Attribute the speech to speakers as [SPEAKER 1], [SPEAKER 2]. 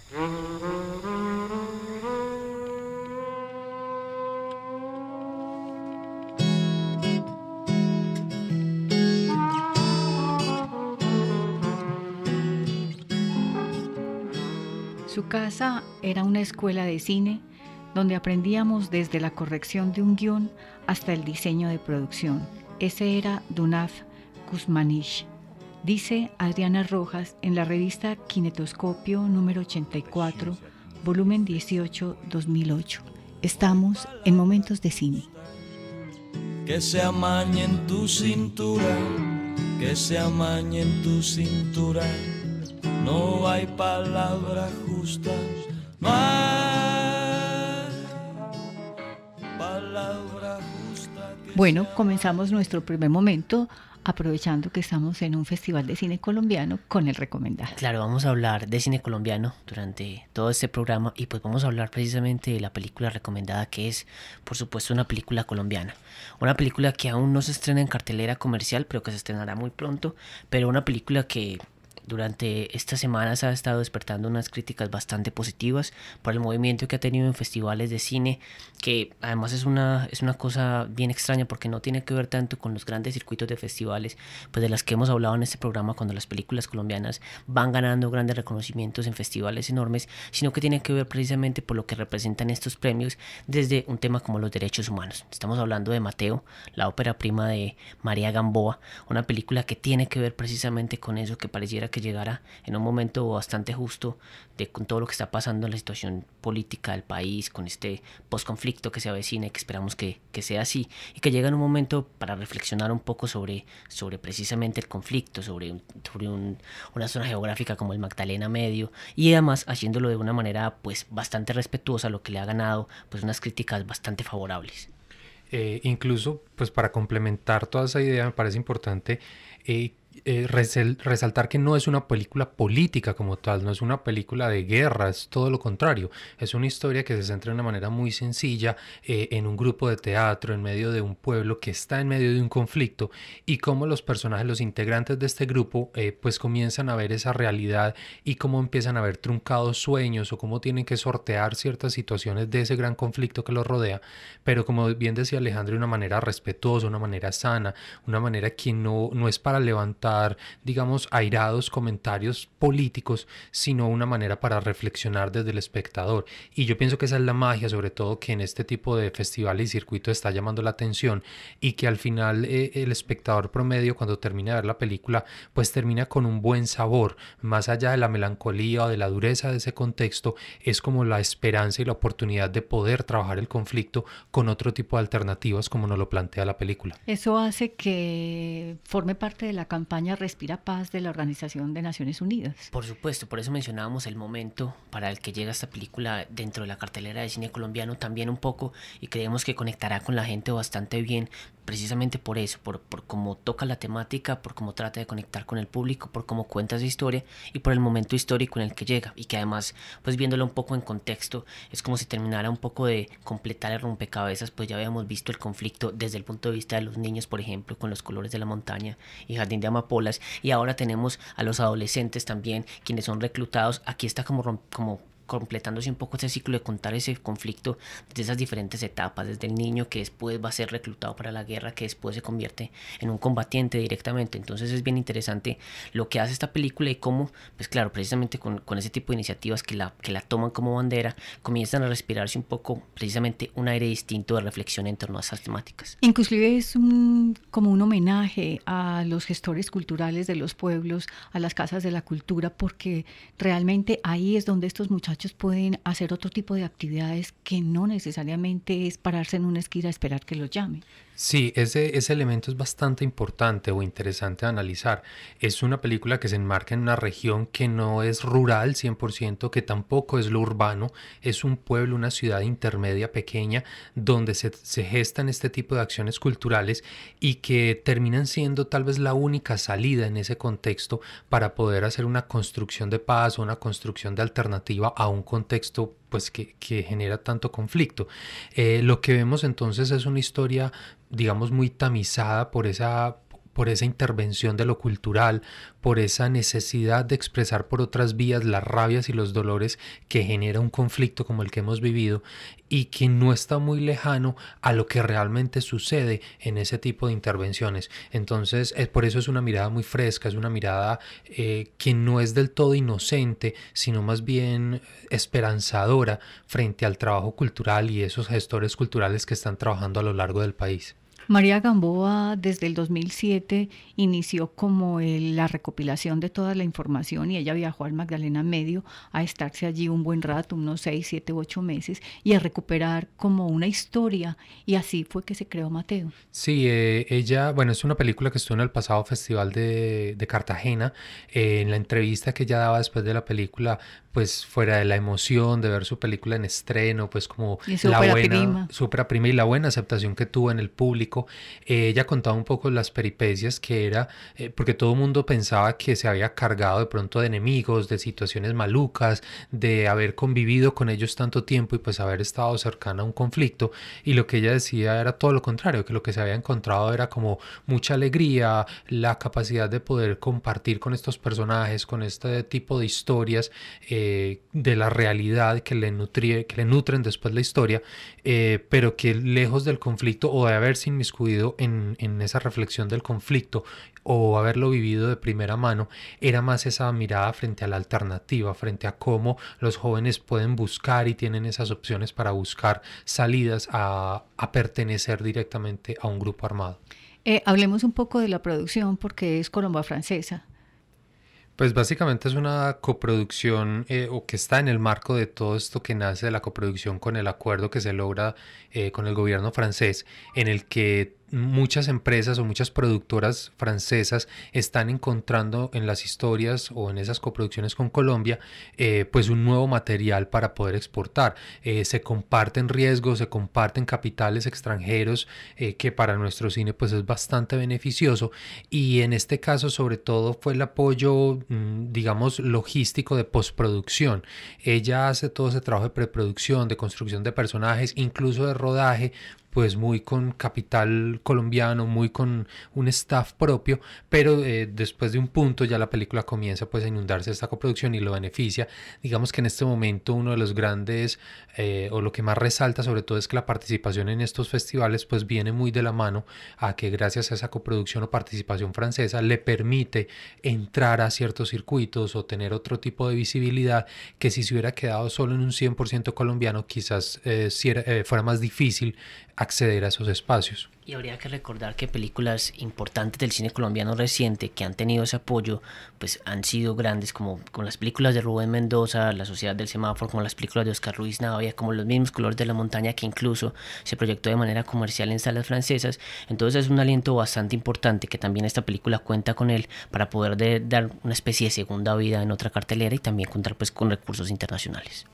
[SPEAKER 1] Su casa era una escuela de cine donde aprendíamos desde la corrección de un guión hasta el diseño de producción. Ese era Dunaf Kuzmanish, dice Adriana Rojas en la revista Kinetoscopio número 84, volumen 18, 2008. Estamos en Momentos de Cine.
[SPEAKER 2] Que se amañe en tu cintura, que se amañe en tu cintura. No hay palabras justas, no hay palabras justas.
[SPEAKER 1] Bueno, comenzamos nuestro primer momento aprovechando que estamos en un festival de cine colombiano con el recomendado.
[SPEAKER 3] Claro, vamos a hablar de cine colombiano durante todo este programa y pues vamos a hablar precisamente de la película recomendada, que es, por supuesto, una película colombiana. Una película que aún no se estrena en cartelera comercial, pero que se estrenará muy pronto, pero una película que durante estas semanas ha estado despertando unas críticas bastante positivas por el movimiento que ha tenido en festivales de cine, que además es una cosa bien extraña porque no tiene que ver tanto con los grandes circuitos de festivales, pues de las que hemos hablado en este programa cuando las películas colombianas van ganando grandes reconocimientos en festivales enormes, sino que tiene que ver precisamente por lo que representan estos premios desde un tema como los derechos humanos. Estamos hablando de Mateo, la ópera prima de María Gamboa, una película que tiene que ver precisamente con eso, que pareciera que llegara en un momento bastante justo con todo lo que está pasando en la situación política del país, con este posconflicto que se avecina y que esperamos que sea así, y que llega en un momento para reflexionar un poco sobre precisamente el conflicto, sobre una zona geográfica como el Magdalena Medio, y además haciéndolo de una manera pues bastante respetuosa, lo que le ha ganado pues unas críticas bastante favorables.
[SPEAKER 4] Incluso pues para complementar toda esa idea me parece importante resaltar que no es una película política como tal, no es una película de guerra, es todo lo contrario. Es una historia que se centra de una manera muy sencilla en un grupo de teatro en medio de un pueblo que está en medio de un conflicto, y cómo los personajes, los integrantes de este grupo pues comienzan a ver esa realidad y cómo empiezan a ver truncados sueños o cómo tienen que sortear ciertas situaciones de ese gran conflicto que los rodea, pero como bien decía Alejandro, de una manera respetuosa, una manera sana, una manera que no es para levantar, digamos, airados comentarios políticos, sino una manera para reflexionar desde el espectador. Y yo pienso que esa es la magia, sobre todo, que en este tipo de festivales y circuitos está llamando la atención, y que al final el espectador promedio, cuando termina de ver la película, pues termina con un buen sabor, más allá de la melancolía o de la dureza de ese contexto. Es como la esperanza y la oportunidad de poder trabajar el conflicto con otro tipo de alternativas, como nos lo plantea la película.
[SPEAKER 1] Eso hace que forme parte de la campaña Respira Paz de la Organización de Naciones Unidas.
[SPEAKER 3] Por supuesto, por eso mencionábamos el momento para el que llega esta película dentro de la cartelera de cine colombiano también un poco, y creemos que conectará con la gente bastante bien, precisamente por eso, por cómo toca la temática, por cómo trata de conectar con el público, por cómo cuenta esa historia y por el momento histórico en el que llega, y que además, pues viéndolo un poco en contexto, es como si terminara un poco de completar el rompecabezas. Pues ya habíamos visto el conflicto desde el punto de vista de los niños, por ejemplo, con Los colores de la montaña y Jardín de Amapolas, y ahora tenemos a los adolescentes también, quienes son reclutados. Aquí está como completándose un poco ese ciclo de contar ese conflicto desde esas diferentes etapas, desde el niño que después va a ser reclutado para la guerra, que después se convierte en un combatiente directamente. Entonces es bien interesante lo que hace esta película, y cómo, pues claro, precisamente con ese tipo de iniciativas que la toman como bandera, comienzan a respirarse un poco precisamente un aire distinto de reflexión en torno a esas temáticas.
[SPEAKER 1] Inclusive es como un homenaje a los gestores culturales de los pueblos, a las casas de la cultura, porque realmente ahí es donde estos muchachos pueden hacer otro tipo de actividades que no necesariamente es pararse en una esquina a esperar que los llamen.
[SPEAKER 4] Sí, ese elemento es bastante importante o interesante de analizar. Es una película que se enmarca en una región que no es rural 100%, que tampoco es lo urbano, es un pueblo, una ciudad intermedia pequeña donde se gestan este tipo de acciones culturales, y que terminan siendo tal vez la única salida en ese contexto para poder hacer una construcción de paz o una construcción de alternativa a un contexto pues que genera tanto conflicto. Lo que vemos entonces es una historia, digamos, muy tamizada por por esa intervención de lo cultural, por esa necesidad de expresar por otras vías las rabias y los dolores que genera un conflicto como el que hemos vivido, y que no está muy lejano a lo que realmente sucede en ese tipo de intervenciones. Entonces, por eso es una mirada muy fresca, es una mirada que no es del todo inocente, sino más bien esperanzadora frente al trabajo cultural y esos gestores culturales que están trabajando a lo largo del país.
[SPEAKER 1] María Gamboa desde el 2007 inició como la recopilación de toda la información y ella viajó al Magdalena Medio a estarse allí un buen rato, unos 6, 7, 8 meses y a recuperar como una historia, y así fue que se creó Mateo.
[SPEAKER 4] Sí, ella, bueno, es una película que estuvo en el pasado Festival de Cartagena. En la entrevista que ella daba después de la película, pues fuera de la emoción de ver su película en estreno, pues como la buena, su ópera prima y la buena aceptación que tuvo en el público, ella contaba un poco las peripecias que era, porque todo el mundo pensaba que se había cargado de pronto de enemigos, de situaciones malucas, de haber convivido con ellos tanto tiempo y pues haber estado cercana a un conflicto, y lo que ella decía era todo lo contrario, que lo que se había encontrado era como mucha alegría, la capacidad de poder compartir con estos personajes, con este tipo de historias, de la realidad que le nutren después la historia, pero que lejos del conflicto o de haberse inmiscuido en esa reflexión del conflicto o haberlo vivido de primera mano, era más esa mirada frente a la alternativa, frente a cómo los jóvenes pueden buscar y tienen esas opciones para buscar salidas a pertenecer directamente a un grupo armado.
[SPEAKER 1] Hablemos un poco de la producción porque es colombo-francesa.
[SPEAKER 4] Pues básicamente es una coproducción o que está en el marco de todo esto que nace de la coproducción con el acuerdo que se logra con el gobierno francés, en el que muchas empresas o muchas productoras francesas están encontrando en las historias o en esas coproducciones con Colombia pues un nuevo material para poder exportar. Se comparten riesgos, se comparten capitales extranjeros que para nuestro cine pues es bastante beneficioso, y en este caso sobre todo fue el apoyo digamos logístico de postproducción. Ella hace todo ese trabajo de preproducción, de construcción de personajes, incluso de rodaje, pues muy con capital colombiano, muy con un staff propio, pero después de un punto ya la película comienza pues a inundarse de esta coproducción y lo beneficia. Digamos que en este momento uno de los grandes o lo que más resalta sobre todo es que la participación en estos festivales pues viene muy de la mano a que gracias a esa coproducción o participación francesa le permite entrar a ciertos circuitos o tener otro tipo de visibilidad que si se hubiera quedado solo en un 100% colombiano quizás fuera más difícil acceder a esos espacios.
[SPEAKER 3] Y habría que recordar que películas importantes del cine colombiano reciente que han tenido ese apoyo pues han sido grandes, como con las películas de Rubén Mendoza, La Sociedad del Semáforo, como las películas de Oscar Ruiz Navia, como Los mismos colores de la montaña, que incluso se proyectó de manera comercial en salas francesas. Entonces es un aliento bastante importante que también esta película cuenta con él para poder dar una especie de segunda vida en otra cartelera y también contar pues con recursos internacionales.